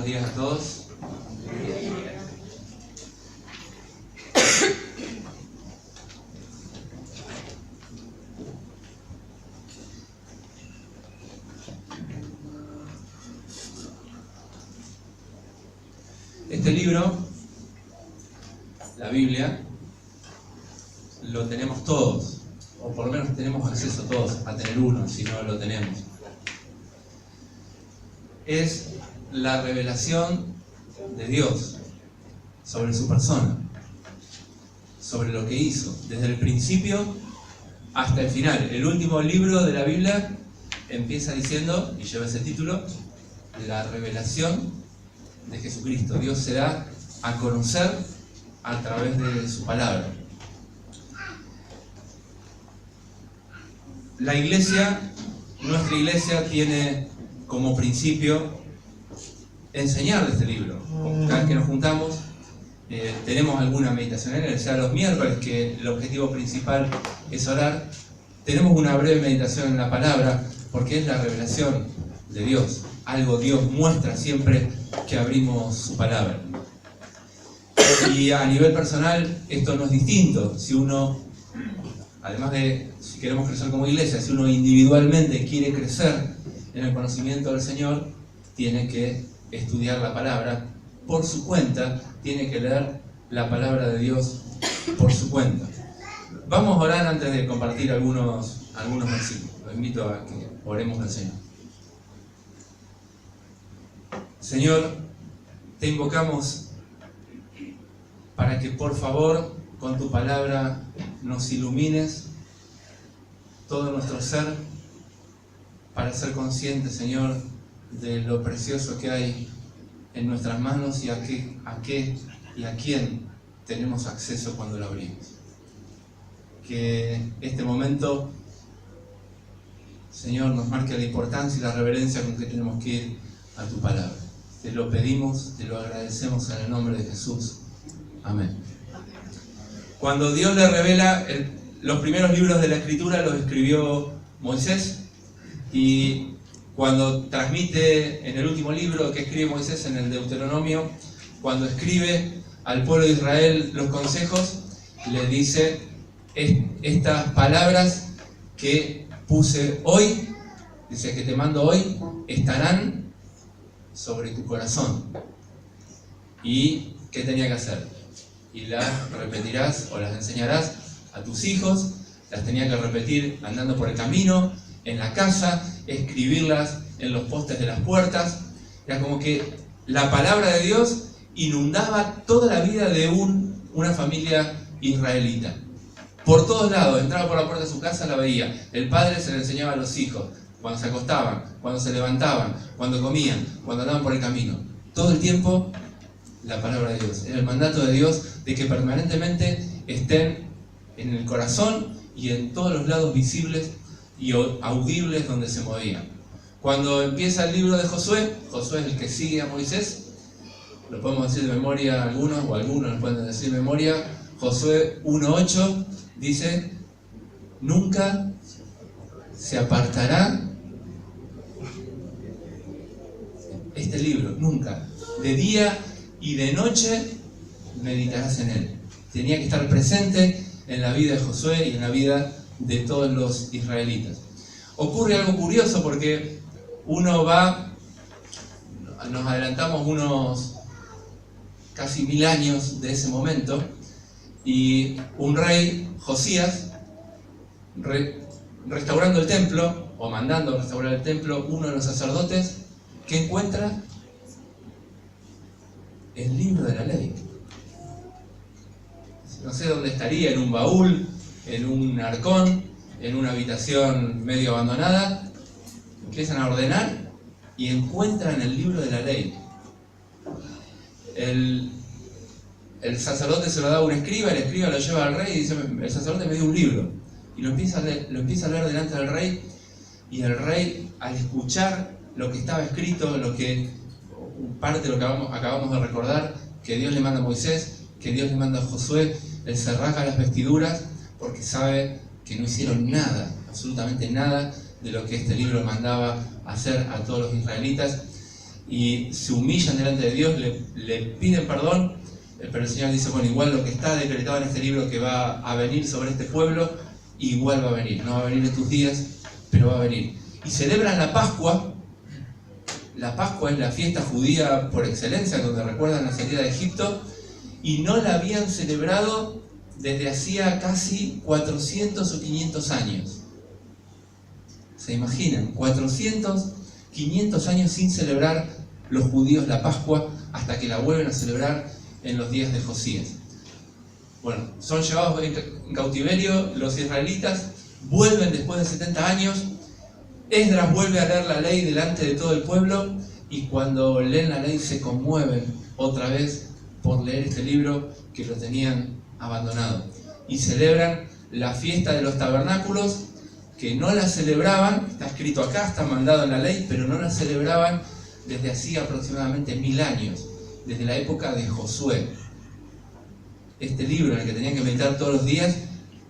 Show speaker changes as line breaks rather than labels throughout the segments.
Buenos días a todos. Este libro, la Biblia, lo tenemos todos, o por lo menos tenemos acceso todos a tener uno, si no lo tenemos. Es la revelación de Dios sobre su persona, sobre lo que hizo, desde el principio hasta el final. El último libro de la Biblia empieza diciendo, y lleva ese título, la revelación de Jesucristo. Dios se da a conocer a través de su palabra. La iglesia, nuestra iglesia, tiene como principio enseñar de este libro. Cada vez que nos juntamos, tenemos alguna meditación en él, sea los miércoles, que el objetivo principal es orar. Tenemos una breve meditación en la palabra, porque es la revelación de Dios. Algo Dios muestra siempre que abrimos su palabra. Y a nivel personal, esto no es distinto. Si uno, además de, si queremos crecer como iglesia, si uno individualmente quiere crecer en el conocimiento del Señor, tiene que estudiar la palabra por su cuenta, tiene que leer la palabra de Dios por su cuenta. Vamos a orar antes de compartir algunos versículos. Los invito a que oremos al Señor. Señor, te invocamos para que por favor con tu palabra nos ilumines todo nuestro ser, para ser conscientes, Señor, de lo precioso que hay en nuestras manos y a qué y a quién tenemos acceso cuando lo abrimos. Que este momento, Señor, nos marque la importancia y la reverencia con que tenemos que ir a tu palabra. Te lo pedimos, te lo agradecemos en el nombre de Jesús. Amén. Cuando Dios le revela, los primeros libros de la Escritura los escribió Moisés, y cuando transmite en el último libro que escribe Moisés, en el Deuteronomio, cuando escribe al pueblo de Israel los consejos, le dice estas palabras que puse hoy, dice que te mando hoy, estarán sobre tu corazón. ¿Y qué tenía que hacer? Y las repetirás o las enseñarás a tus hijos, las tenía que repetir andando por el camino, en la casa, escribirlas en los postes de las puertas. Era como que la palabra de Dios inundaba toda la vida de una familia israelita. Por todos lados, entraba por la puerta de su casa, la veía. El padre se la enseñaba a los hijos, cuando se acostaban, cuando se levantaban, cuando comían, cuando andaban por el camino. Todo el tiempo la palabra de Dios. Era el mandato de Dios de que permanentemente estén en el corazón y en todos los lados visibles y audibles donde se movían. Cuando empieza el libro de Josué, Josué es el que sigue a Moisés, lo podemos decir de memoria algunos, o algunos lo pueden decir de memoria. Josué 1:8 dice: nunca se apartará este libro, nunca, de día y de noche meditarás en él. Tenía que estar presente en la vida de Josué y en la vida de todos los israelitas. Ocurre algo curioso porque nos adelantamos unos casi 1000 años de ese momento, y un rey, Josías, restaurando el templo, o mandando a restaurar el templo, uno de los sacerdotes, ¿qué encuentra? El libro de la ley. No sé dónde estaría, en un baúl, en un arcón, en una habitación medio abandonada. Empiezan a ordenar y encuentran el libro de la ley. El sacerdote se lo da a un escriba, el escriba lo lleva al rey y dice: el sacerdote me dio un libro. Y lo empieza a leer delante del rey, y el rey, al escuchar lo que estaba escrito, parte de lo que acabamos de recordar, que Dios le manda a Moisés, que Dios le manda a Josué, él se rasga las vestiduras porque sabe que no hicieron nada, absolutamente nada, de lo que este libro mandaba hacer a todos los israelitas. y se humillan delante de Dios, le piden perdón, pero el Señor dice, bueno, igual lo que está decretado en este libro que va a venir sobre este pueblo, igual va a venir. No va a venir en tus días, pero va a venir. Y celebran la Pascua. La Pascua es la fiesta judía por excelencia, donde recuerdan la salida de Egipto, y no la habían celebrado desde hacía casi 400 o 500 años. ¿Se imaginan? 400, 500 años sin celebrar los judíos la Pascua, hasta que la vuelven a celebrar en los días de Josías. Bueno, son llevados en cautiverio los israelitas, vuelven después de 70 años, Esdras vuelve a leer la ley delante de todo el pueblo, y cuando leen la ley se conmueven otra vez por leer este libro que lo tenían abandonado. Y celebran la fiesta de los tabernáculos, que no la celebraban, está escrito acá, está mandado en la ley, pero no la celebraban desde hacía aproximadamente 1000 años, desde la época de Josué. Este libro en el que tenían que meditar todos los días,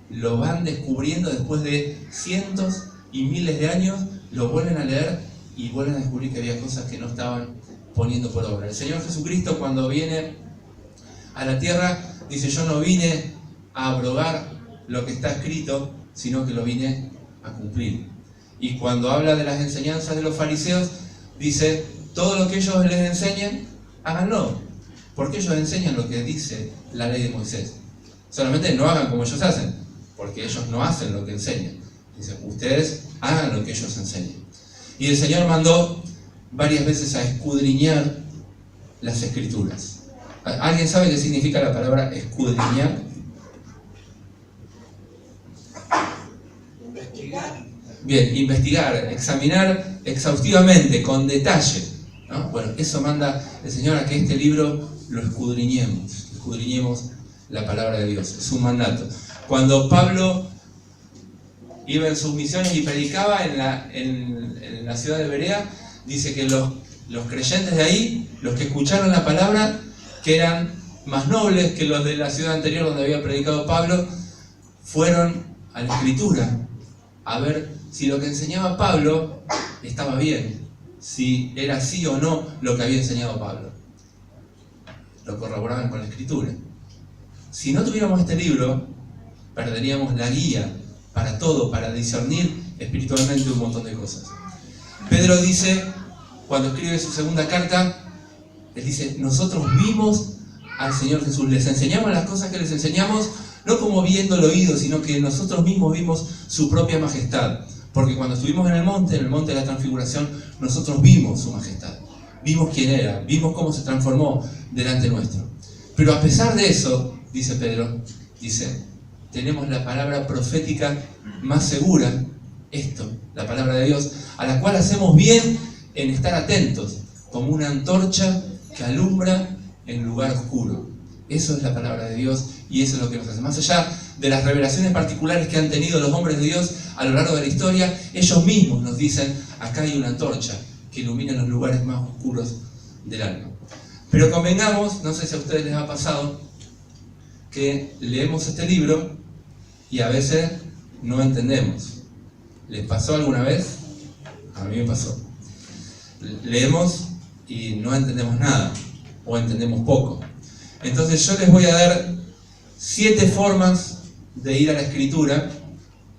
lo van descubriendo después de cientos y miles de años, lo vuelven a leer y vuelven a descubrir que había cosas que no estaban poniendo por obra. El Señor Jesucristo, cuando viene a la tierra, dice, yo no vine a abrogar lo que está escrito, sino que lo vine a cumplir. Y cuando habla de las enseñanzas de los fariseos, dice, todo lo que ellos les enseñen, háganlo, porque ellos enseñan lo que dice la ley de Moisés. Solamente no hagan como ellos hacen, porque ellos no hacen lo que enseñan. Dice, ustedes hagan lo que ellos enseñan. Y el Señor mandó varias veces a escudriñar las Escrituras. ¿Alguien sabe qué significa la palabra escudriñar?
Investigar.
Bien, investigar, examinar exhaustivamente, con detalle, ¿no? Bueno, eso manda el Señor, a que este libro lo escudriñemos la palabra de Dios. Es un mandato. Cuando Pablo iba en sus misiones y predicaba en la ciudad de Berea, dice que los creyentes de ahí, los que escucharon la palabra, que eran más nobles que los de la ciudad anterior donde había predicado Pablo, fueron a la Escritura a ver si lo que enseñaba Pablo estaba bien, si era así o no lo que había enseñado Pablo. Lo corroboraban con la Escritura. Si no tuviéramos este libro, perderíamos la guía para todo, para discernir espiritualmente un montón de cosas. Pedro dice, cuando escribe su segunda carta, él dice, nosotros vimos al Señor Jesús, les enseñamos las cosas que les enseñamos, no como viendo el oído, sino que nosotros mismos vimos su propia majestad. Porque cuando estuvimos en el monte de la transfiguración, nosotros vimos su majestad, vimos quién era, vimos cómo se transformó delante nuestro. Pero a pesar de eso, dice Pedro, dice, tenemos la palabra profética más segura, esto, la palabra de Dios, a la cual hacemos bien en estar atentos, como una antorcha que alumbra en lugar oscuro. Eso es la palabra de Dios y eso es lo que nos hace. Más allá de las revelaciones particulares que han tenido los hombres de Dios a lo largo de la historia, ellos mismos nos dicen, acá hay una antorcha que ilumina los lugares más oscuros del alma. Pero convengamos, no sé si a ustedes les ha pasado, que leemos este libro y a veces no entendemos. ¿Les pasó alguna vez? A mí me pasó. Leemos y no entendemos nada, o entendemos poco. Entonces yo les voy a dar 7 formas de ir a la Escritura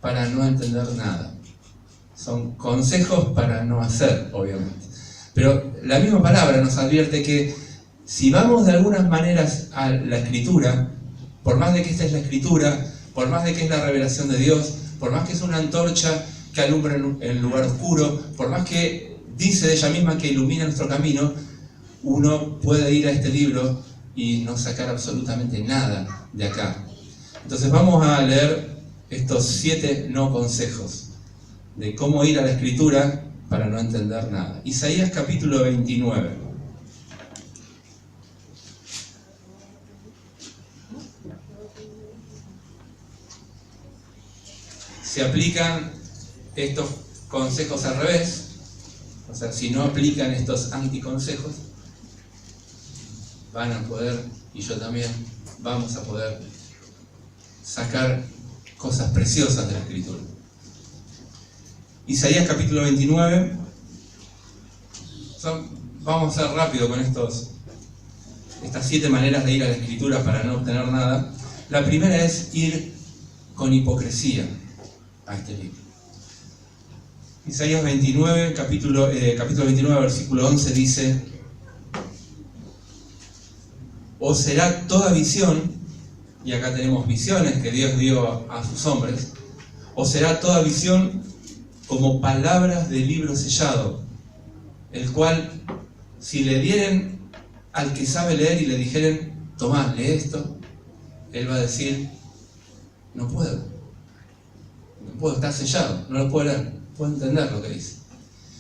para no entender nada. Son consejos para no hacer, obviamente. Pero la misma palabra nos advierte que si vamos de algunas maneras a la Escritura, por más de que esta es la Escritura, por más de que es la revelación de Dios, por más que es una antorcha que alumbra en el lugar oscuro, por más que dice de ella misma que ilumina nuestro camino, uno puede ir a este libro y no sacar absolutamente nada de acá. Entonces vamos a leer estos 7 no consejos de cómo ir a la Escritura para no entender nada. Isaías capítulo 29. Se aplican estos consejos al revés, o sea, si no aplican estos anticonsejos, van a poder, y yo también, vamos a poder sacar cosas preciosas de la Escritura. Isaías capítulo 29, son vamos a ser rápido con estas 7 maneras de ir a la Escritura para no obtener nada. La primera es ir con hipocresía a este libro. Isaías 29, capítulo 29, versículo 11 dice: o será toda visión, y acá tenemos visiones que Dios dio a sus hombres, o será toda visión como palabras de libro sellado, el cual, si le dieren al que sabe leer y le dijeren, tomá, lee esto, él va a decir, no puedo, está sellado, no lo puedo leer, puedo entender lo que dice.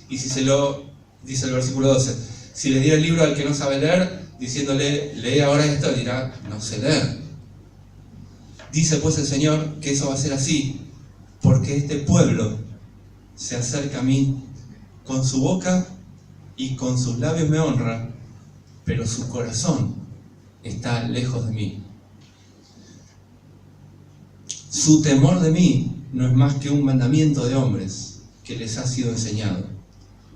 Y si dice el versículo 12, si le diera el libro al que no sabe leer, diciéndole, lee ahora esto, dirá, no sé leer. Dice pues el Señor que eso va a ser así, porque este pueblo se acerca a mí, con su boca y con sus labios me honra, pero su corazón está lejos de mí. Su temor de mí no es más que un mandamiento de hombres que les ha sido enseñado.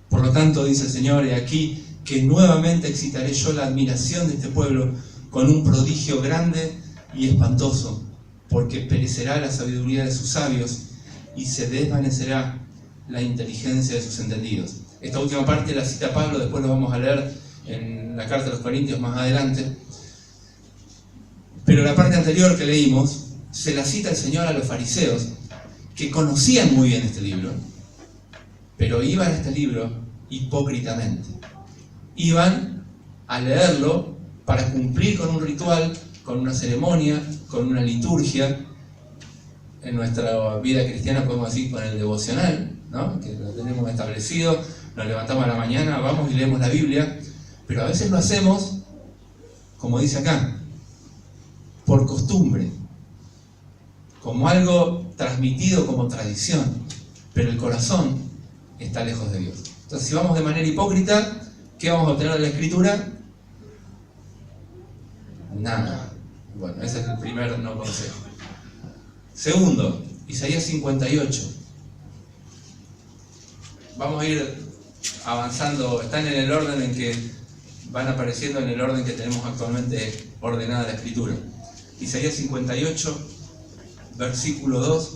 Por lo tanto, dice el Señor, he aquí que nuevamente excitaré yo la admiración de este pueblo con un prodigio grande y espantoso, porque perecerá la sabiduría de sus sabios y se desvanecerá la inteligencia de sus entendidos. Esta última parte la cita Pablo, después lo vamos a leer en la carta a los Corintios más adelante. Pero la parte anterior que leímos, se la cita el Señor a los fariseos, que conocían muy bien este libro, pero iban a este libro hipócritamente. Iban a leerlo para cumplir con un ritual, con una ceremonia, con una liturgia. En nuestra vida cristiana podemos decir con el devocional, ¿no? Que lo tenemos establecido, nos levantamos a la mañana, vamos y leemos la Biblia, pero a veces lo hacemos, como dice acá, por costumbre, como algo transmitido como tradición, pero el corazón está lejos de Dios. Entonces, si vamos de manera hipócrita, ¿qué vamos a obtener de la Escritura? Nada. Bueno, ese es el primer no consejo. Segundo, Isaías 58. Vamos a ir avanzando, están en el orden en que van apareciendo, en el orden que tenemos actualmente ordenada la Escritura. Isaías 58, versículo 2.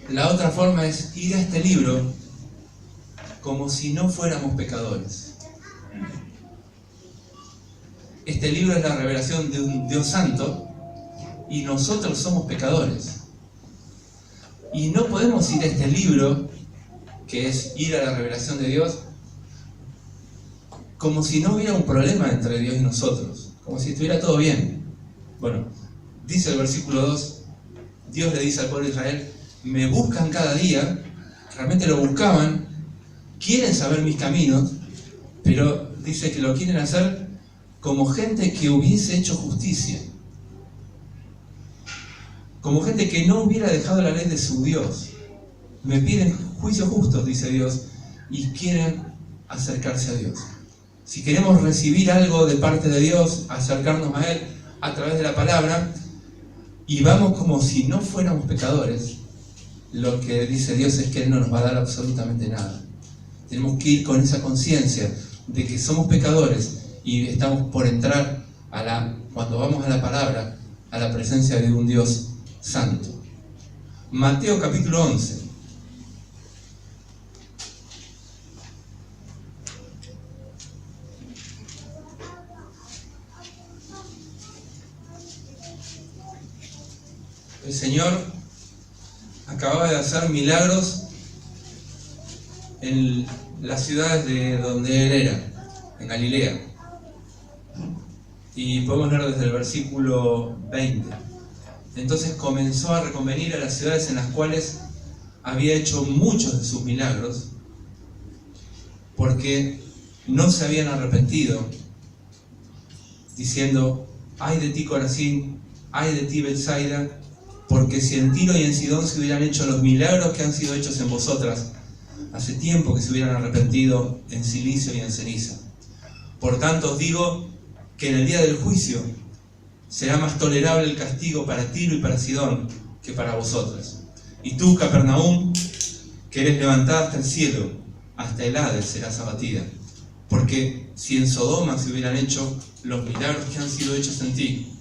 La otra forma es ir a este libro como si no fuéramos pecadores. Este libro es la revelación de un Dios santo y nosotros somos pecadores. Y no podemos ir a este libro, que es ir a la revelación de Dios, como si no hubiera un problema entre Dios y nosotros, como si estuviera todo bien. Bueno, dice el versículo 2, Dios le dice al pueblo de Israel, me buscan cada día, realmente lo buscaban, quieren saber mis caminos, pero dice que lo quieren hacer como gente que hubiese hecho justicia, como gente que no hubiera dejado la ley de su Dios. Me piden juicios justos, dice Dios, y quieren acercarse a Dios. Si queremos recibir algo de parte de Dios, acercarnos a Él a través de la palabra, y vamos como si no fuéramos pecadores, lo que dice Dios es que Él no nos va a dar absolutamente nada. Tenemos que ir con esa conciencia de que somos pecadores y estamos por entrar cuando vamos a la palabra, a la presencia de un Dios santo. Mateo capítulo 11. El Señor acababa de hacer milagros en las ciudades de donde Él era, en Galilea. Y podemos leer desde el versículo 20. Entonces comenzó a reconvenir a las ciudades en las cuales había hecho muchos de sus milagros, porque no se habían arrepentido, diciendo, ay de ti Corazín, ay de ti Betsaida, porque si en Tiro y en Sidón se hubieran hecho los milagros que han sido hechos en vosotras, hace tiempo que se hubieran arrepentido en silicio y en ceniza. Por tanto os digo que en el día del juicio será más tolerable el castigo para Tiro y para Sidón que para vosotras. Y tú, Capernaum, que eres levantada hasta el cielo, hasta el Hades serás abatida. Porque si en Sodoma se hubieran hecho los milagros que han sido hechos en ti,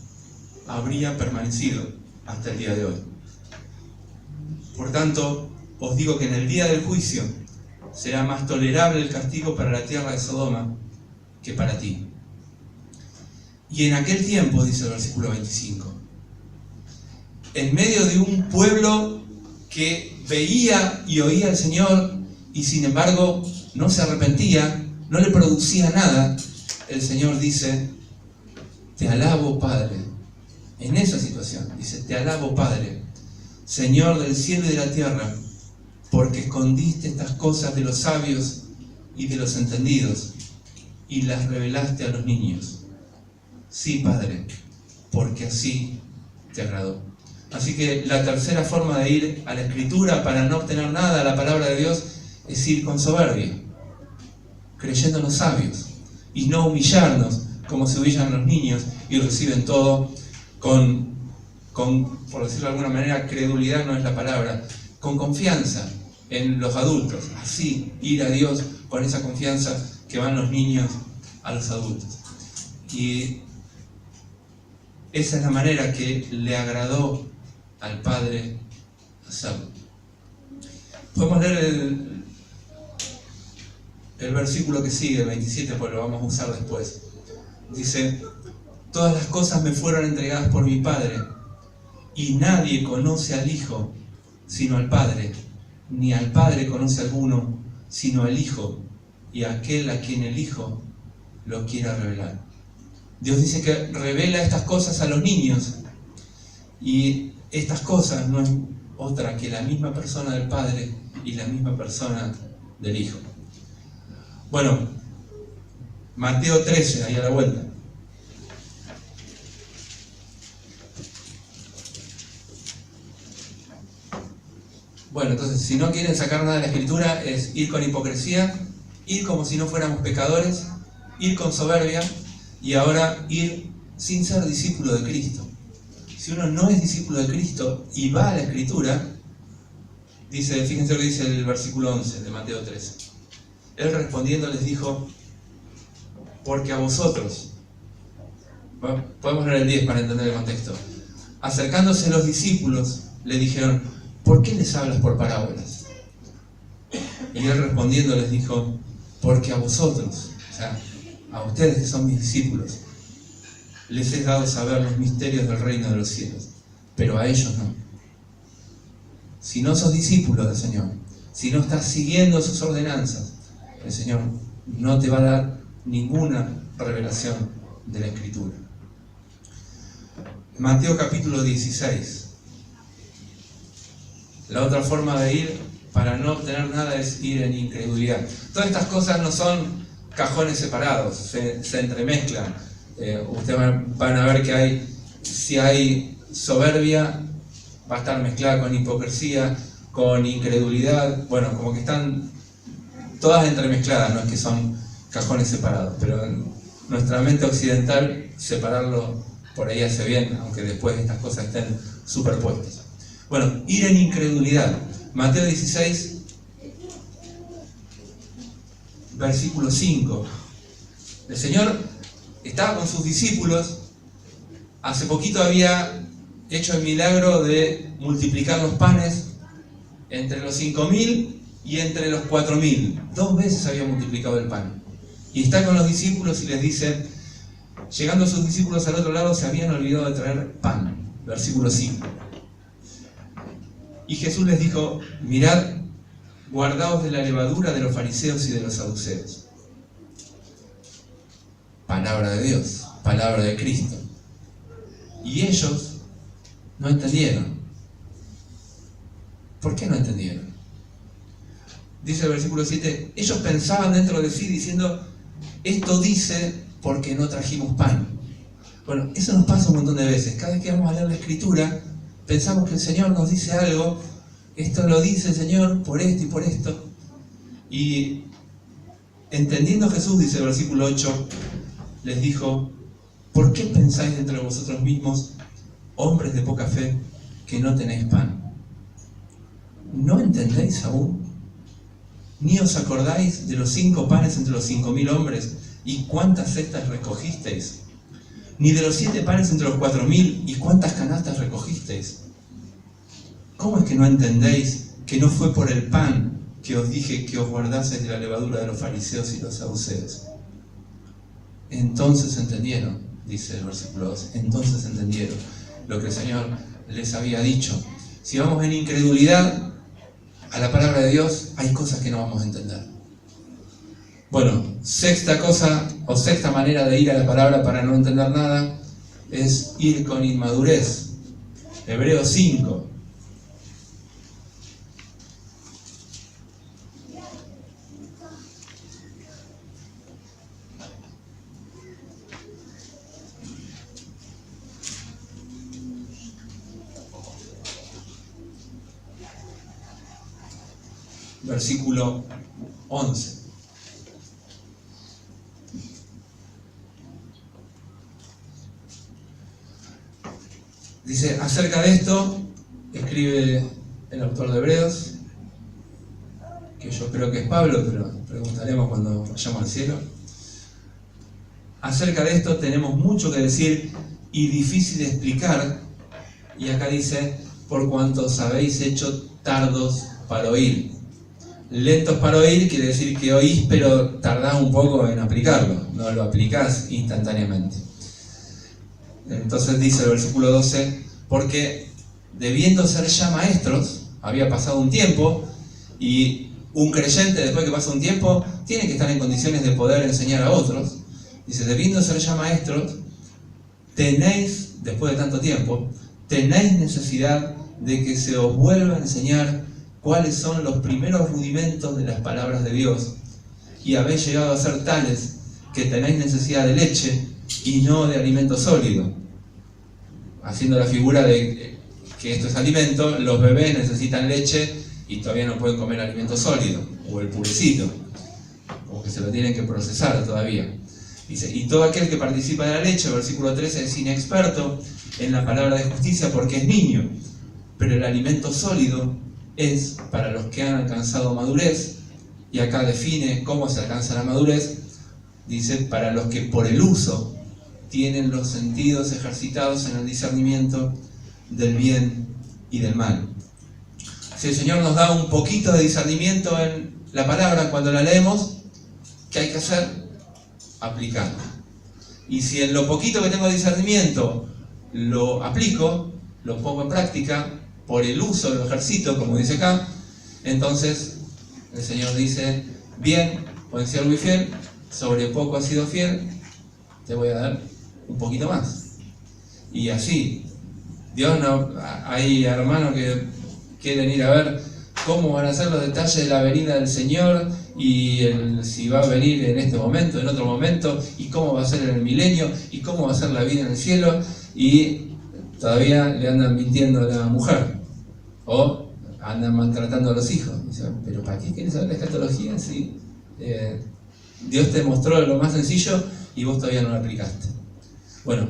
habría permanecido hasta el día de hoy. Por tanto, os digo que en el día del juicio será más tolerable el castigo para la tierra de Sodoma que para ti. Y en aquel tiempo, dice el versículo 25, en medio de un pueblo que veía y oía al Señor y sin embargo no se arrepentía, no le producía nada, el Señor dice: te alabo, Padre. En esa situación dice: te alabo, Padre, Señor del cielo y de la tierra, porque escondiste estas cosas de los sabios y de los entendidos y las revelaste a los niños. Sí, Padre, porque así te agradó. Así que la tercera forma de ir a la Escritura para no obtener nada, a la palabra de Dios, es ir con soberbia, creyéndonos sabios, y no humillarnos como se humillan los niños y reciben todo con, por decirlo de alguna manera, credulidad no es la palabra, con confianza en los adultos. Así ir a Dios con esa confianza que van los niños a los adultos. Y esa es la manera que le agradó al Padre hacerlo. Podemos leer el versículo que sigue, el 27, pues lo vamos a usar después. Dice: todas las cosas me fueron entregadas por mi Padre, y nadie conoce al Hijo sino al Padre, ni al Padre conoce alguno sino al Hijo, y aquel a quien el Hijo lo quiera revelar. Dios dice que revela estas cosas a los niños, y estas cosas no es otra que la misma persona del Padre y la misma persona del Hijo. Bueno, Mateo 13, ahí a la vuelta. Bueno, entonces, si no quieren sacar nada de la Escritura, es ir con hipocresía, ir como si no fuéramos pecadores, ir con soberbia, y ahora ir sin ser discípulo de Cristo. Si uno no es discípulo de Cristo y va a la Escritura, dice, fíjense lo que dice el versículo 11 de Mateo 13. Él respondiendo les dijo: porque a vosotros, podemos leer el 10 para entender el contexto. Acercándose los discípulos, le dijeron: ¿por qué les hablas por parábolas? Y él respondiendo les dijo: porque a vosotros, o sea, a ustedes que son mis discípulos, les he dado saber los misterios del reino de los cielos, pero a ellos no. Si no sos discípulo del Señor, si no estás siguiendo sus ordenanzas, el Señor no te va a dar ninguna revelación de la Escritura. Mateo capítulo 16. La otra forma de ir para no obtener nada es ir en incredulidad. Todas estas cosas no son cajones separados, se entremezclan. Ustedes van a ver que si hay soberbia, va a estar mezclada con hipocresía, con incredulidad. Bueno, como que están todas entremezcladas, no es que son cajones separados, pero en nuestra mente occidental separarlo por ahí hace bien, aunque después estas cosas estén superpuestas. Bueno, ir en incredulidad. Mateo 16, versículo 5. El Señor estaba con sus discípulos. Hace poquito había hecho el milagro de multiplicar los panes entre los 5.000 y entre los 4.000. 2 veces había multiplicado el pan. Y está con los discípulos y les dice: llegando sus discípulos al otro lado, se habían olvidado de traer pan. Versículo 5. Y Jesús les dijo: mirad, guardaos de la levadura de los fariseos y de los saduceos. Palabra de Dios, palabra de Cristo. Y ellos no entendieron. ¿Por qué no entendieron? Dice el versículo 7, ellos pensaban dentro de sí diciendo: esto dice porque no trajimos pan. Bueno, eso nos pasa un montón de veces. Cada vez que vamos a leer la Escritura, pensamos que el Señor nos dice algo. Esto lo dice el Señor por esto y por esto. Y entendiendo Jesús, dice el versículo 8, les dijo: ¿por qué pensáis entre vosotros mismos, hombres de poca fe, que no tenéis pan? ¿No entendéis aún? ¿Ni os acordáis de los 5 panes entre los 5.000 hombres y cuántas cestas recogisteis? ¿Ni de los 7 panes entre los 4.000 y cuántas canastas recogisteis? ¿Cómo es que no entendéis que no fue por el pan que os dije que os guardaseis de la levadura de los fariseos y los saduceos? Entonces entendieron, dice el versículo 2, entonces entendieron lo que el Señor les había dicho. Si vamos en incredulidad a la palabra de Dios, hay cosas que no vamos a entender. Bueno, sexta cosa o sexta manera de ir a la palabra para no entender nada es ir con inmadurez. Hebreos 5. Versículo 11. Dice, acerca de esto, escribe el autor de Hebreos, que yo creo que es Pablo, pero preguntaremos cuando vayamos al cielo. Acerca de esto tenemos mucho que decir y difícil de explicar, y acá dice, por cuanto os habéis hecho tardos para oír. Lentos para oír quiere decir que oís, pero tardás un poco en aplicarlo, no lo aplicás instantáneamente. Entonces dice el versículo 12, porque debiendo ser ya maestros, había pasado un tiempo, y un creyente después que pasa un tiempo, tiene que estar en condiciones de poder enseñar a otros. Dice, debiendo ser ya maestros, tenéis, después de tanto tiempo, tenéis necesidad de que se os vuelva a enseñar cuáles son los primeros rudimentos de las palabras de Dios, y habéis llegado a ser tales que tenéis necesidad de leche y no de alimento sólido. Haciendo la figura de que esto es alimento, los bebés necesitan leche y todavía no pueden comer alimento sólido, o el purecito, o que se lo tienen que procesar todavía. Dice, y todo aquel que participa de la leche, versículo 13, es inexperto en la palabra de justicia porque es niño, pero el alimento sólido es para los que han alcanzado madurez, y acá define cómo se alcanza la madurez. Dice, para los que por el uso tienen los sentidos ejercitados en el discernimiento del bien y del mal. Si el Señor nos da un poquito de discernimiento en la palabra cuando la leemos, ¿qué hay que hacer? Aplicarla. Y si en lo poquito que tengo de discernimiento lo aplico, lo pongo en práctica, por el uso lo ejercito, como dice acá, entonces el Señor dice, bien, buen siervo y fiel, sobre poco has sido fiel, te voy a dar un poquito más. Y así, Dios no, hay hermanos que quieren ir a ver cómo van a ser los detalles de la venida del Señor, y si va a venir en este momento, en otro momento, y cómo va a ser en el milenio, y cómo va a ser la vida en el cielo, y todavía le andan mintiendo a la mujer, o andan maltratando a los hijos. Dicen, pero ¿para qué quieres saber la escatología si Dios te mostró lo más sencillo y vos todavía no lo aplicaste? Bueno,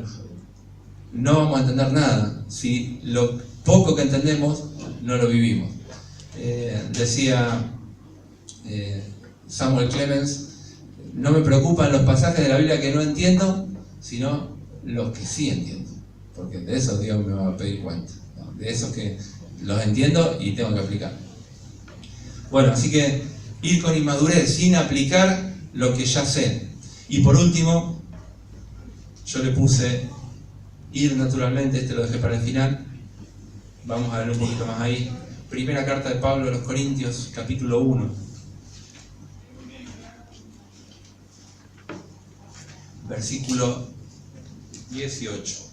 no vamos a entender nada si lo poco que entendemos no lo vivimos. Decía Samuel Clemens, no me preocupan los pasajes de la Biblia que no entiendo, sino los que sí entiendo, porque de esos Dios me va a pedir cuenta, ¿no? De esos que los entiendo y tengo que aplicar. Bueno, así que ir con inmadurez, sin aplicar lo que ya sé. Y por último, yo le puse ir naturalmente, este lo dejé para el final. Vamos a ver un poquito más ahí. Primera carta de Pablo a los Corintios, capítulo 1. Versículo 18.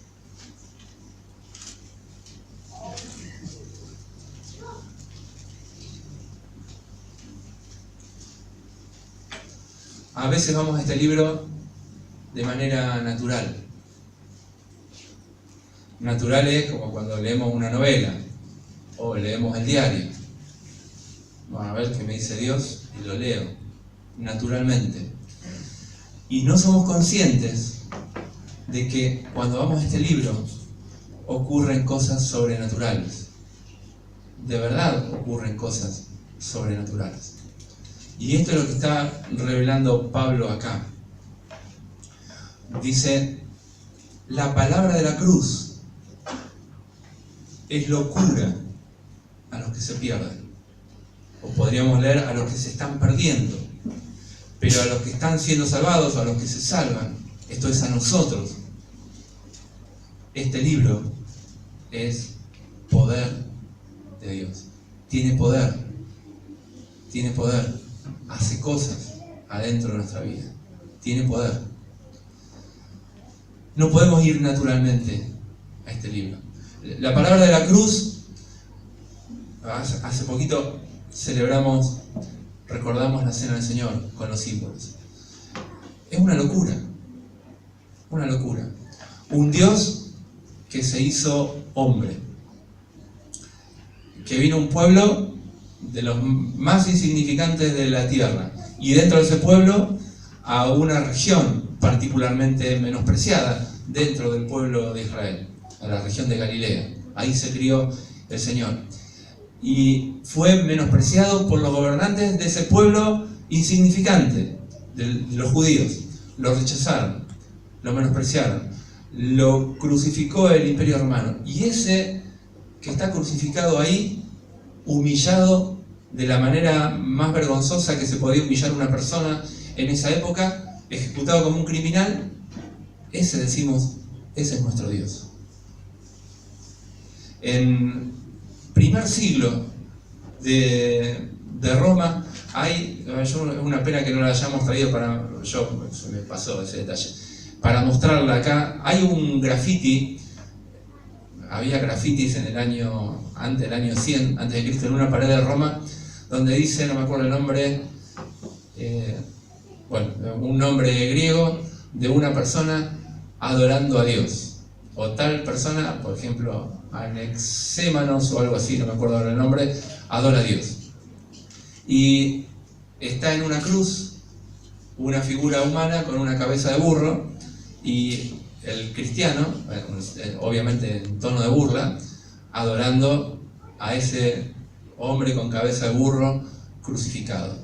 A veces vamos a este libro de manera natural. Natural es como cuando leemos una novela o leemos el diario. Vamos a ver qué me dice Dios y lo leo naturalmente. Y no somos conscientes de que cuando vamos a este libro ocurren cosas sobrenaturales. De verdad ocurren cosas sobrenaturales. Y esto es lo que está revelando Pablo acá. Dice, la palabra de la cruz es locura a los que se pierden. O podríamos leer a los que se están perdiendo. Pero a los que están siendo salvados, o a los que se salvan, esto es a nosotros. Este libro es poder de Dios. Tiene poder. Tiene poder. Hace cosas adentro de nuestra vida. Tiene poder. No podemos ir naturalmente a este libro. La palabra de la cruz, hace poquito recordamos la cena del Señor con los símbolos. Es una locura. Una locura. Un Dios que se hizo hombre. Que vino a un pueblo de los más insignificantes de la tierra. Y dentro de ese pueblo a una región particularmente menospreciada dentro del pueblo de Israel, a la región de Galilea. Ahí se crió el Señor. Y fue menospreciado por los gobernantes de ese pueblo insignificante, de los judíos. Lo rechazaron, lo menospreciaron, lo crucificó el Imperio Romano. Y ese que está crucificado ahí, humillado de la manera más vergonzosa que se podía humillar a una persona en esa época, ejecutado como un criminal, ese decimos, ese es nuestro Dios. En primer siglo de Roma hay, es una pena que no la hayamos traído se me pasó ese detalle, para mostrarla acá. Hay un graffiti, había grafitis en antes del año 100 antes de Cristo, en una pared de Roma, donde dice, no me acuerdo el nombre, un nombre griego de una persona adorando a Dios, o tal persona, por ejemplo, Anexémanos o algo así, no me acuerdo ahora el nombre, adora a Dios. Y está en una cruz, una figura humana con una cabeza de burro, y el cristiano, obviamente en tono de burla, adorando a ese hombre con cabeza de burro crucificado.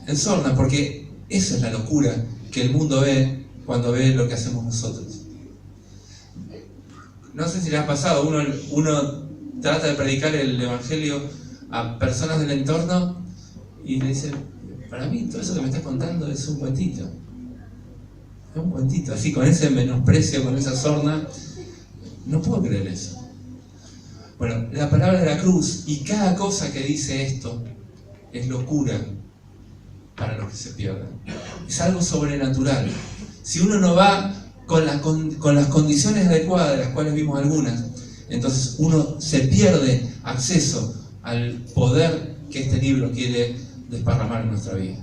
En sorna, porque esa es la locura que el mundo ve cuando ve lo que hacemos nosotros. No sé si les ha pasado, uno trata de predicar el evangelio a personas del entorno y le dicen, para mí todo eso que me estás contando es un cuentito. Es un cuentito, así con ese menosprecio, con esa sorna. No puedo creer eso. Bueno, la palabra de la cruz y cada cosa que dice esto es locura para los que se pierden. Es algo sobrenatural. Si uno no va con las condiciones adecuadas, de las cuales vimos algunas, entonces uno se pierde acceso al poder que este libro quiere desparramar en nuestra vida.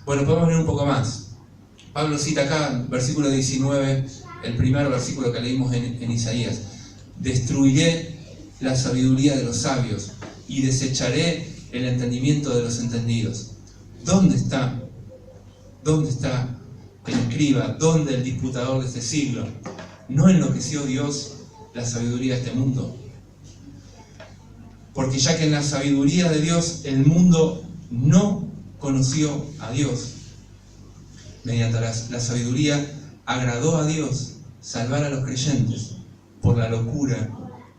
Bueno, podemos leer un poco más. Pablo cita acá, versículo 19, el primer versículo que leímos en Isaías. Destruiré la sabiduría de los sabios y desecharé el entendimiento de los entendidos. ¿Dónde está el escriba? ¿Dónde el disputador de este siglo? ¿No enloqueció Dios la sabiduría de este mundo? Porque ya que en la sabiduría de Dios el mundo no conoció a Dios, mediante la sabiduría agradó a Dios salvar a los creyentes por la locura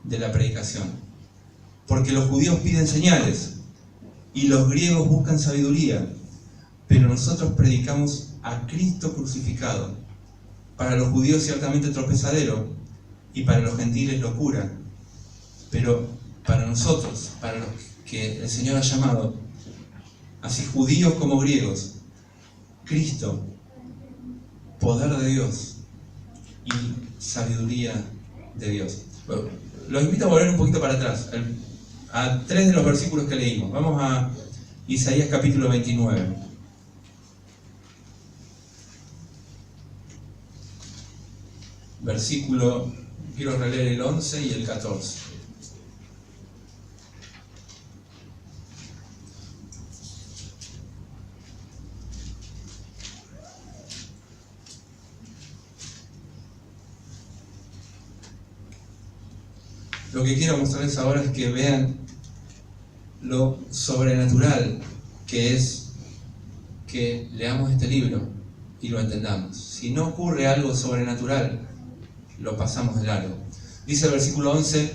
de la predicación. Porque los judíos piden señales y los griegos buscan sabiduría, pero nosotros predicamos a Cristo crucificado, para los judíos ciertamente tropezadero y para los gentiles locura, pero para nosotros, para los que el Señor ha llamado, así judíos como griegos, Cristo, poder de Dios y sabiduría de Dios. Bueno, los invito a volver un poquito para atrás, a 3 de los versículos que leímos. Vamos a Isaías capítulo 29. Quiero releer el 11 y el 14. Lo que quiero mostrarles ahora es que vean lo sobrenatural que es que leamos este libro y lo entendamos. Si no ocurre algo sobrenatural, lo pasamos de largo. Dice el versículo 11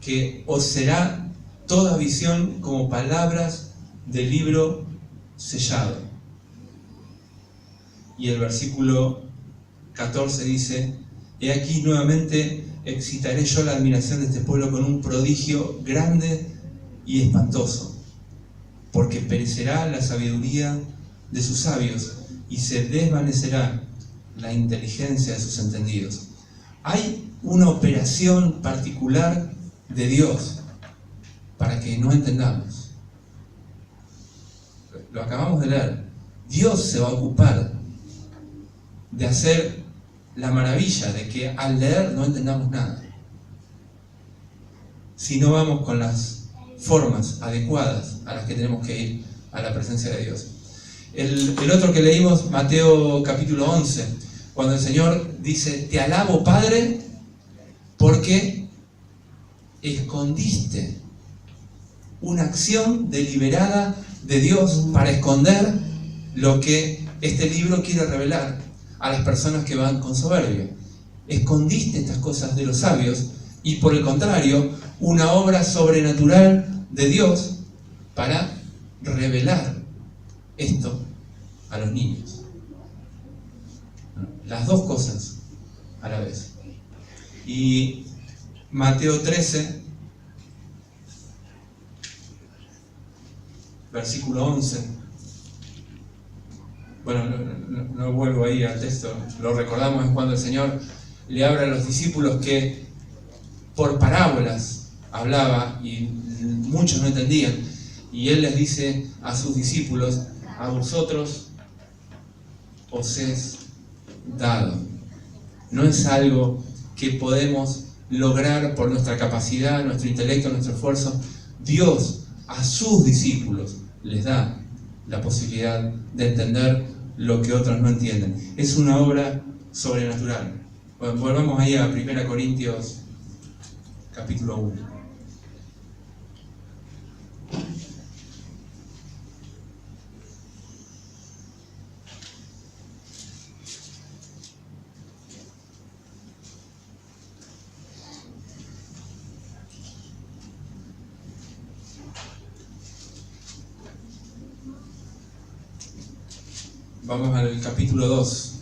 que os será toda visión como palabras del libro sellado. Y el versículo 14 dice: he aquí nuevamente excitaré yo la admiración de este pueblo con un prodigio grande y espantoso, porque perecerá la sabiduría de sus sabios y se desvanecerá la inteligencia de sus entendidos. Hay una operación particular de Dios para que no entendamos. Lo acabamos de leer. Dios se va a ocupar de hacer la maravilla de que al leer no entendamos nada, si no vamos con las formas adecuadas a las que tenemos que ir a la presencia de Dios. El otro que leímos, Mateo capítulo 11, cuando el Señor dice: te alabo, Padre, porque escondiste una acción deliberada de Dios para esconder lo que este libro quiere revelar a las personas que van con soberbia. Escondiste estas cosas de los sabios y, por el contrario, una obra sobrenatural de Dios para revelar esto a los niños. Las dos cosas a la vez. Y Mateo 13, versículo 11. Bueno, no vuelvo ahí al texto, lo recordamos, es cuando el Señor le habla a los discípulos que por parábolas hablaba y muchos no entendían, y Él les dice a sus discípulos: a vosotros os es dado. No es algo que podemos lograr por nuestra capacidad, nuestro intelecto, nuestro esfuerzo. Dios a sus discípulos les da la posibilidad de entender lo que otros no entienden. Es una obra sobrenatural. Bueno, volvamos ahí a 1 Corintios capítulo 1. Vamos al capítulo 2.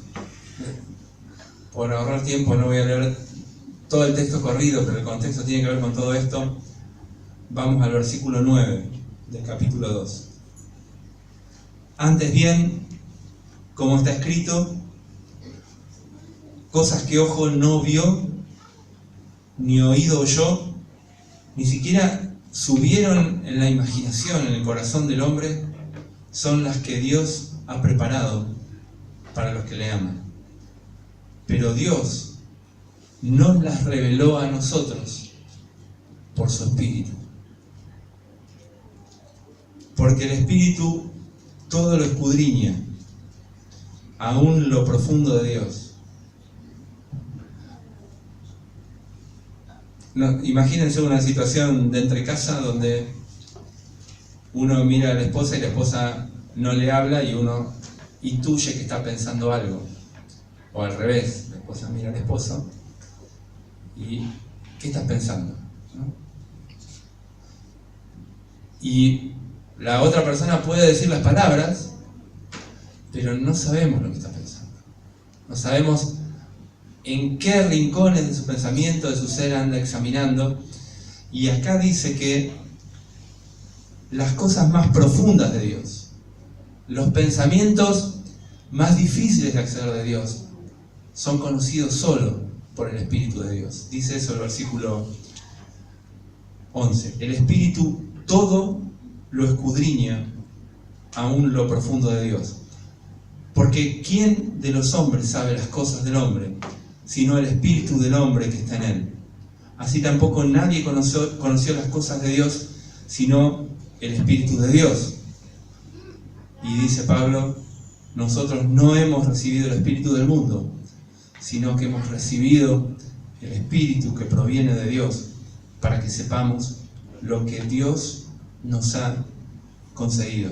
Por ahorrar tiempo no voy a leer todo el texto corrido, pero el contexto tiene que ver con todo esto. Vamos al versículo 9 del capítulo 2. Antes bien, como está escrito, cosas que ojo no vio, ni oído oyó, ni siquiera subieron en la imaginación, en el corazón del hombre, son las que Dios ha preparado para los que le aman. Pero Dios nos las reveló a nosotros por su Espíritu. Porque el Espíritu todo lo escudriña, aún lo profundo de Dios. No, imagínense una situación de entre casa donde uno mira a la esposa y la esposa no le habla y uno intuye que está pensando algo. O al revés, la esposa mira al esposo y ¿qué estás pensando? ¿No? Y la otra persona puede decir las palabras, pero no sabemos lo que está pensando. No sabemos en qué rincones de su pensamiento, de su ser anda examinando. Y acá dice que las cosas más profundas de Dios, los pensamientos más difíciles de acceder de Dios, son conocidos solo por el Espíritu de Dios. Dice eso el versículo 11. El Espíritu todo lo escudriña, aún lo profundo de Dios. Porque ¿quién de los hombres sabe las cosas del hombre, sino el Espíritu del hombre que está en él? Así tampoco nadie conoció las cosas de Dios, sino el Espíritu de Dios. Y dice Pablo: nosotros no hemos recibido el Espíritu del mundo, sino que hemos recibido el Espíritu que proviene de Dios, para que sepamos lo que Dios nos ha concedido.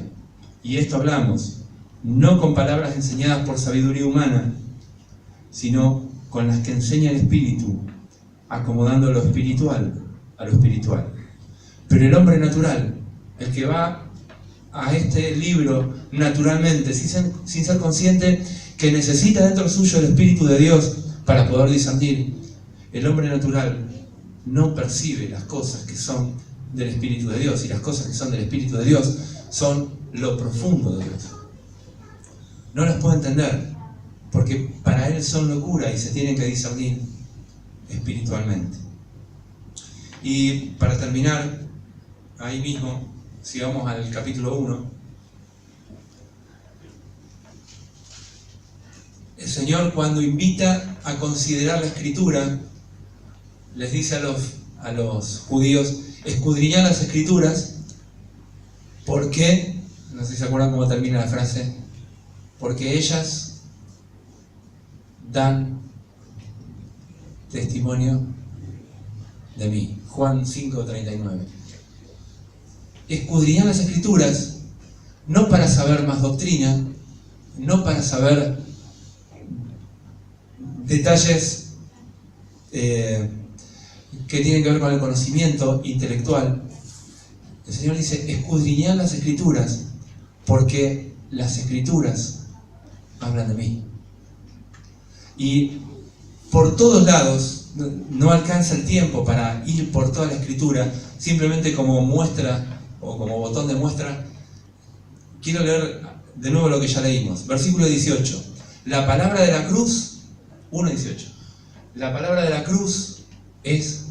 Y esto hablamos, no con palabras enseñadas por sabiduría humana, sino con las que enseña el Espíritu, acomodando lo espiritual a lo espiritual. Pero el hombre natural, el que va a este libro naturalmente, sin ser consciente que necesita dentro suyo el Espíritu de Dios para poder discernir, el hombre natural no percibe las cosas que son del Espíritu de Dios, y las cosas que son del Espíritu de Dios son lo profundo de Dios. No las puede entender, porque para él son locura y se tienen que discernir espiritualmente. Y para terminar, ahí mismo, si vamos al capítulo 1, el Señor, cuando invita a considerar la Escritura, les dice a los judíos: escudriñad las Escrituras, porque, no sé si se acuerdan cómo termina la frase, porque ellas dan testimonio de mí. Juan 5:39. Escudriñad las Escrituras, no para saber más doctrina, no para saber detalles que tienen que ver con el conocimiento intelectual. El Señor dice: escudriñad las Escrituras, porque las Escrituras hablan de mí. Y por todos lados, no alcanza el tiempo para ir por toda la Escritura, simplemente como muestra o como botón de muestra. Quiero leer de nuevo lo que ya leímos. Versículo 18. La palabra de la cruz, 1:18. La palabra de la cruz es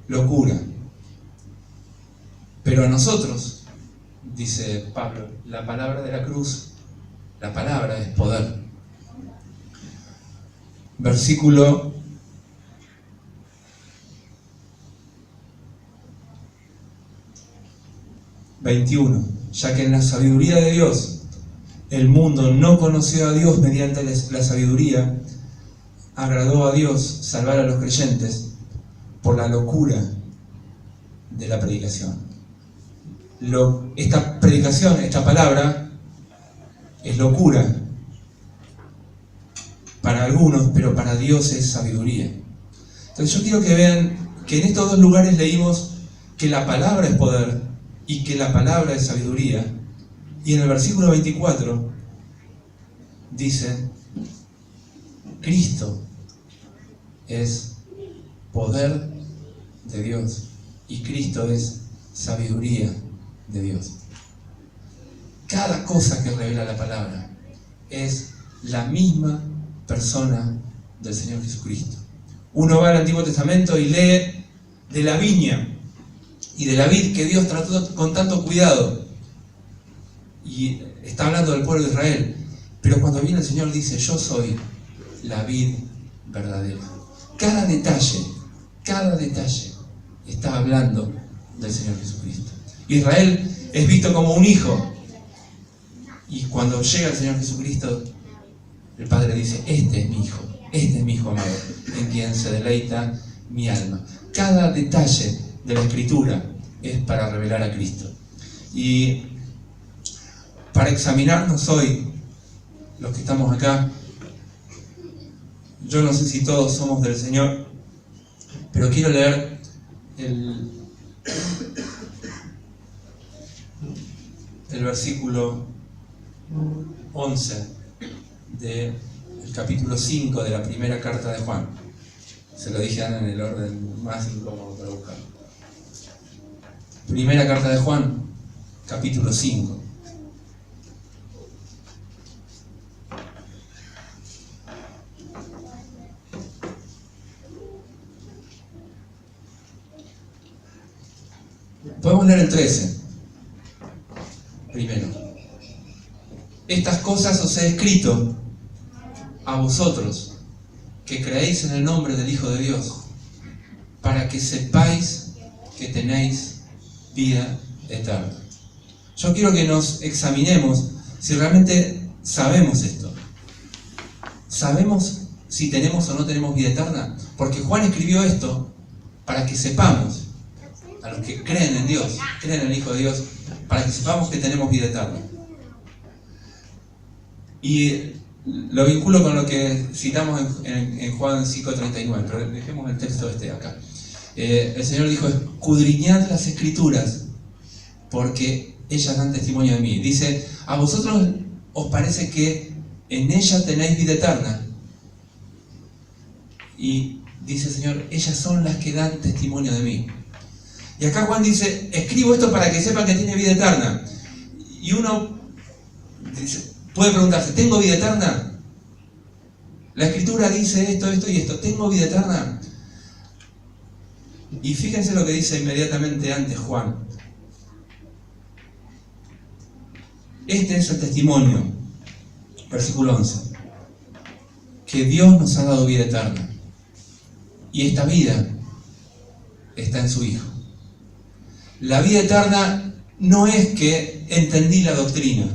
locura. Pero a nosotros, dice Pablo, la palabra de la cruz, la palabra es poder. Versículo 21. Ya que en la sabiduría de Dios el mundo no conoció a Dios mediante la sabiduría, agradó a Dios salvar a los creyentes por la locura de la predicación. Esta predicación, esta palabra, es locura para algunos, pero para Dios es sabiduría. Entonces yo quiero que vean que en estos dos lugares leímos que la palabra es poder y que la palabra es sabiduría. Y en el versículo 24 dice: Cristo es poder de Dios y Cristo es sabiduría de Dios. Cada cosa que revela la palabra es la misma persona del Señor Jesucristo. Uno va al Antiguo Testamento y lee de la viña y de la vid que Dios trató con tanto cuidado, y está hablando del pueblo de Israel, pero cuando viene el Señor dice: yo soy la vid verdadera. Cada detalle está hablando del Señor Jesucristo. Israel es visto como un hijo, y cuando llega el Señor Jesucristo, el Padre dice: este es mi hijo amado, en quien se deleita mi alma. Cada detalle de la Escritura es para revelar a Cristo. Y para examinarnos hoy, los que estamos acá, yo no sé si todos somos del Señor, pero quiero leer el versículo 11 del capítulo 5 de la primera carta de Juan. Se lo dije a Ana en el orden más incómodo para buscar. Primera carta de Juan, capítulo 5. Podemos leer el 13 primero. Estas cosas os he escrito a vosotros que creéis en el nombre del Hijo de Dios, para que sepáis que tenéis vida eterna. Yo quiero que nos examinemos si realmente sabemos esto. ¿Sabemos si tenemos o no tenemos vida eterna? Porque Juan escribió esto para que sepamos, a los que creen en Dios, creen en el Hijo de Dios, para que sepamos que tenemos vida eterna. Y lo vinculo con lo que citamos en Juan 5:39, pero dejemos el texto acá. El Señor dijo: escudriñad las Escrituras, porque ellas dan testimonio de mí. Dice: a vosotros os parece que en ellas tenéis vida eterna. Y dice el Señor: ellas son las que dan testimonio de mí. Y acá Juan dice: escribo esto para que sepan que tiene vida eterna. Y uno puede preguntarse: ¿tengo vida eterna? La Escritura dice esto, esto y esto. ¿Tengo vida eterna? Y fíjense lo que dice inmediatamente antes Juan. Este es el testimonio, versículo 11, que Dios nos ha dado vida eterna. Y esta vida está en su Hijo. La vida eterna no es que entendí la doctrina.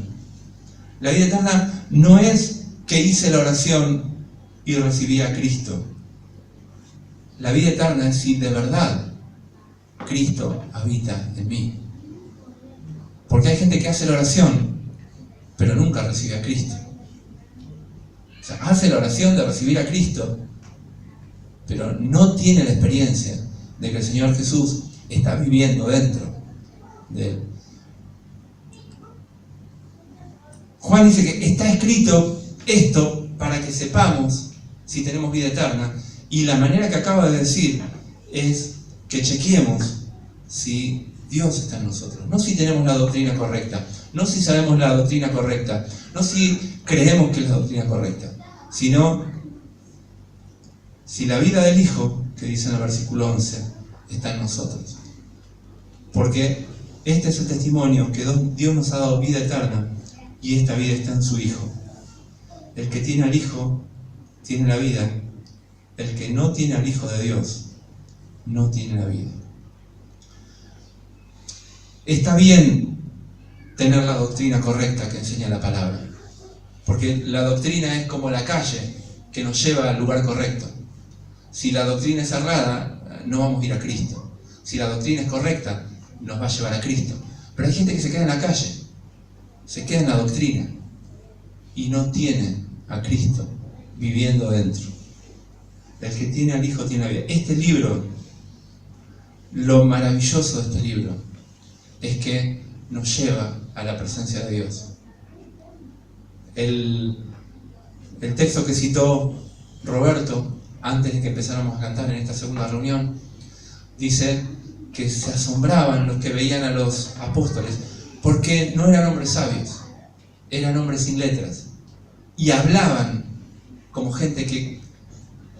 La vida eterna no es que hice la oración y recibí a Cristo. La vida eterna es si de verdad Cristo habita en mí. Porque hay gente que hace la oración, pero nunca recibe a Cristo. O sea, hace la oración de recibir a Cristo, pero no tiene la experiencia de que el Señor Jesús está viviendo dentro de él. Juan dice que está escrito esto para que sepamos si tenemos vida eterna, y la manera que acaba de decir es que chequeemos si Dios está en nosotros, no si tenemos la doctrina correcta, no si sabemos la doctrina correcta, no si creemos que es la doctrina correcta, sino si la vida del Hijo, que dice en el versículo 11, está en nosotros. Porque este es el testimonio, que Dios nos ha dado vida eterna, y esta vida está en su Hijo. El que tiene al Hijo tiene la vida. El que no tiene al Hijo de Dios no tiene la vida. Está bien tener la doctrina correcta que enseña la palabra, porque la doctrina es como la calle que nos lleva al lugar correcto. Si la doctrina es errada, no vamos a ir a Cristo. Si la doctrina es correcta, nos va a llevar a Cristo. Pero hay gente que se queda en la calle, se queda en la doctrina y no tiene a Cristo viviendo dentro. El que tiene al Hijo tiene la vida. Este libro, lo maravilloso de este libro es que nos lleva a la presencia de Dios. El texto que citó Roberto antes de que empezáramos a cantar en esta segunda reunión dice que se asombraban los que veían a los apóstoles porque no eran hombres sabios, eran hombres sin letras, y hablaban como gente que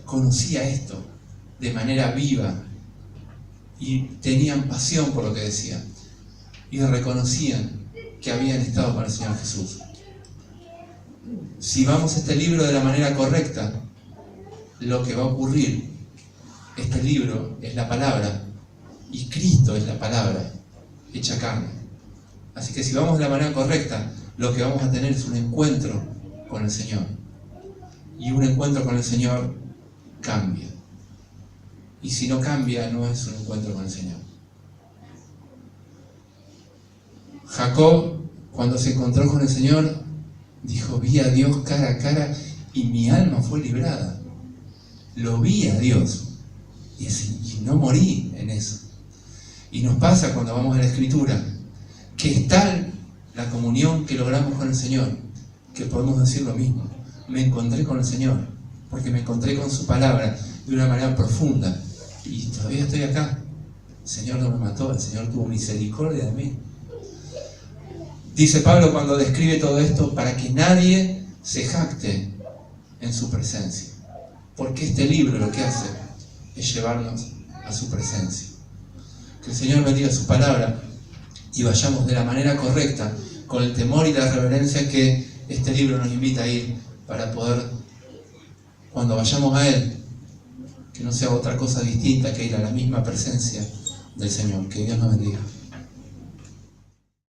conocía esto de manera viva y tenían pasión por lo que decían y reconocían que habían estado con el Señor Jesús. Si vamos a este libro de la manera correcta, lo que va a ocurrir, este libro es la palabra y Cristo es la palabra hecha carne. Así que si vamos de la manera correcta, lo que vamos a tener es un encuentro con el Señor. Y un encuentro con el Señor cambia. Y si no cambia, no es un encuentro con el Señor. Jacob, cuando se encontró con el Señor, dijo: vi a Dios cara a cara y mi alma fue librada. Lo vi a Dios y no morí en eso. Y nos pasa cuando vamos a la Escritura, que es tal la comunión que logramos con el Señor, que podemos decir lo mismo. Me encontré con el Señor, porque me encontré con su palabra de una manera profunda, y todavía estoy acá. El Señor no me mató, el Señor tuvo misericordia de mí. Dice Pablo cuando describe todo esto: para que nadie se jacte en su presencia. Porque este libro lo que hace es llevarnos a su presencia. Que el Señor bendiga su palabra y vayamos de la manera correcta, con el temor y la reverencia que este libro nos invita a ir, para poder, cuando vayamos a Él, que no sea otra cosa distinta que ir a la misma presencia del Señor. Que Dios nos bendiga.